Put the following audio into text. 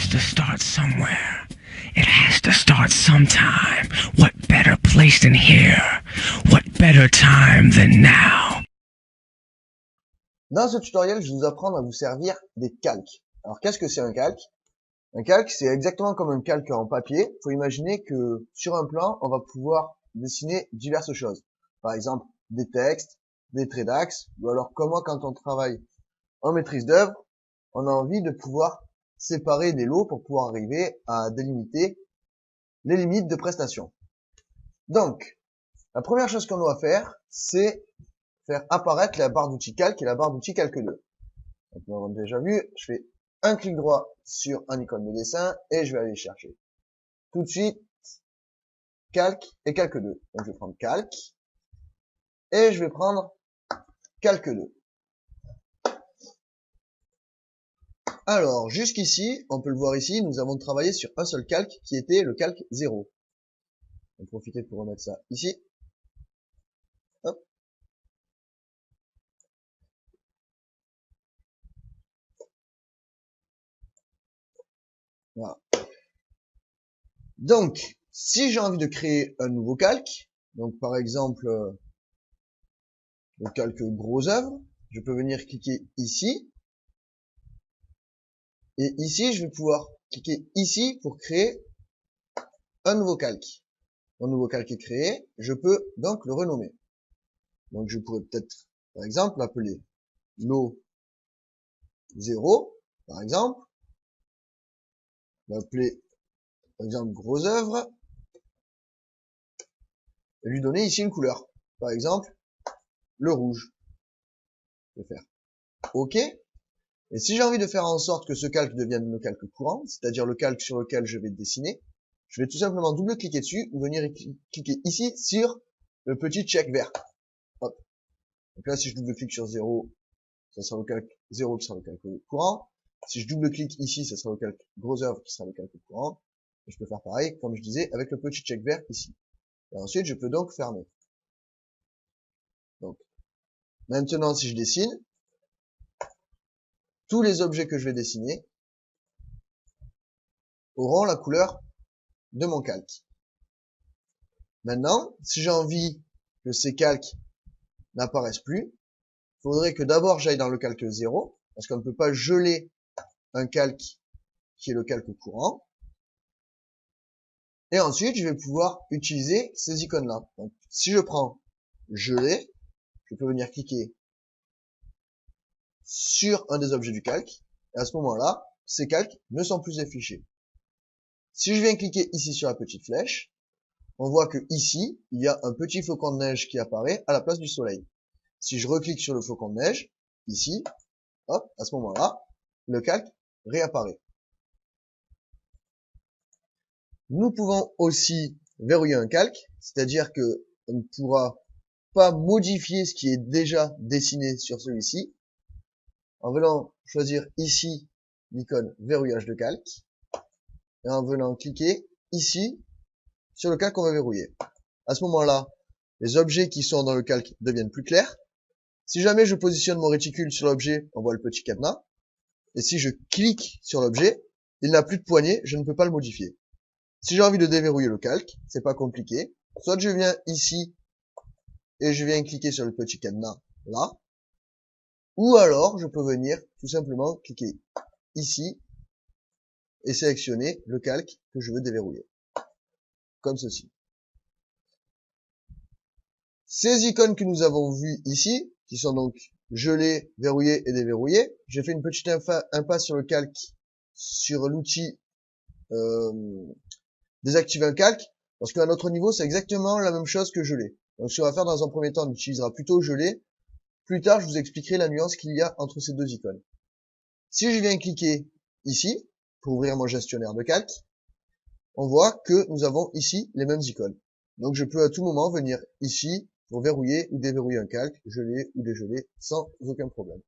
has to start somewhere. It has to start sometime. What better place than here? What better time than now? Dans ce tutoriel, je vais vous apprendre à vous servir des calques. Alors, qu'est-ce que c'est un calque? Un calque, c'est exactement comme un calque en papier. Il faut imaginer que sur un plan, on va pouvoir dessiner diverses choses. Par exemple, des textes, des traits d'axe, ou alors comme moi, quand on travaille en maîtrise d'œuvre, on a envie de pouvoir séparer des lots pour pouvoir arriver à délimiter les limites de prestation. Donc, la première chose qu'on doit faire, c'est faire apparaître la barre d'outils calque et la barre d'outils calque 2. Donc, nous l'avons déjà vu, je fais un clic droit sur un icône de dessin et je vais aller chercher tout de suite calque et calque 2. Donc, je vais prendre calque et je vais prendre calque 2. Alors, jusqu'ici, on peut le voir ici, nous avons travaillé sur un seul calque qui était le calque 0. On va profiter pour remettre ça ici. Hop. Voilà. Donc, si j'ai envie de créer un nouveau calque, donc par exemple le calque gros œuvre, je peux venir cliquer ici. Et ici, je vais pouvoir cliquer ici pour créer un nouveau calque. Un nouveau calque est créé, je peux donc le renommer. Donc je pourrais peut-être, par exemple, l'appeler lot 0, par exemple. L'appeler, par exemple, gros œuvre. Et lui donner ici une couleur. Par exemple, le rouge. Je vais faire OK. Et si j'ai envie de faire en sorte que ce calque devienne le calque courant, c'est-à-dire le calque sur lequel je vais dessiner, je vais tout simplement double-cliquer dessus ou venir cliquer ici sur le petit check vert. Hop. Donc là, si je double-clique sur 0, ça sera le calque 0 qui sera le calque courant. Si je double-clique ici, ça sera le calque gros œuvre qui sera le calque courant. Et je peux faire pareil, comme je disais, avec le petit check vert ici. Et ensuite, je peux donc fermer. Donc, maintenant, si je dessine, tous les objets que je vais dessiner auront la couleur de mon calque. Maintenant, si j'ai envie que ces calques n'apparaissent plus, il faudrait que d'abord j'aille dans le calque 0, parce qu'on ne peut pas geler un calque qui est le calque courant. Et ensuite, je vais pouvoir utiliser ces icônes-là. Donc, si je prends geler, je peux venir cliquer sur un des objets du calque, et à ce moment-là, ces calques ne sont plus affichés. Si je viens cliquer ici sur la petite flèche, on voit que ici, il y a un petit flocon de neige qui apparaît à la place du soleil. Si je reclique sur le flocon de neige, ici, hop, à ce moment-là, le calque réapparaît. Nous pouvons aussi verrouiller un calque, c'est-à-dire que on ne pourra pas modifier ce qui est déjà dessiné sur celui-ci, en venant choisir ici l'icône verrouillage de calque, et en venant cliquer ici sur le calque qu'on va verrouiller. À ce moment-là, les objets qui sont dans le calque deviennent plus clairs. Si jamais je positionne mon réticule sur l'objet, on voit le petit cadenas. Et si je clique sur l'objet, il n'a plus de poignée, je ne peux pas le modifier. Si j'ai envie de déverrouiller le calque, c'est pas compliqué. Soit je viens ici et je viens cliquer sur le petit cadenas là. Ou alors, je peux venir tout simplement cliquer ici et sélectionner le calque que je veux déverrouiller. Comme ceci. Ces icônes que nous avons vues ici, qui sont donc gelées, verrouillées et déverrouillées, j'ai fait une petite impasse sur le calque, sur l'outil désactiver un calque, parce qu'à notre niveau, c'est exactement la même chose que geler. Donc ce qu'on va faire dans un premier temps, on utilisera plutôt geler. Plus tard, je vous expliquerai la nuance qu'il y a entre ces deux icônes. Si je viens cliquer ici, pour ouvrir mon gestionnaire de calque, on voit que nous avons ici les mêmes icônes. Donc je peux à tout moment venir ici pour verrouiller ou déverrouiller un calque, geler ou dégeler sans aucun problème.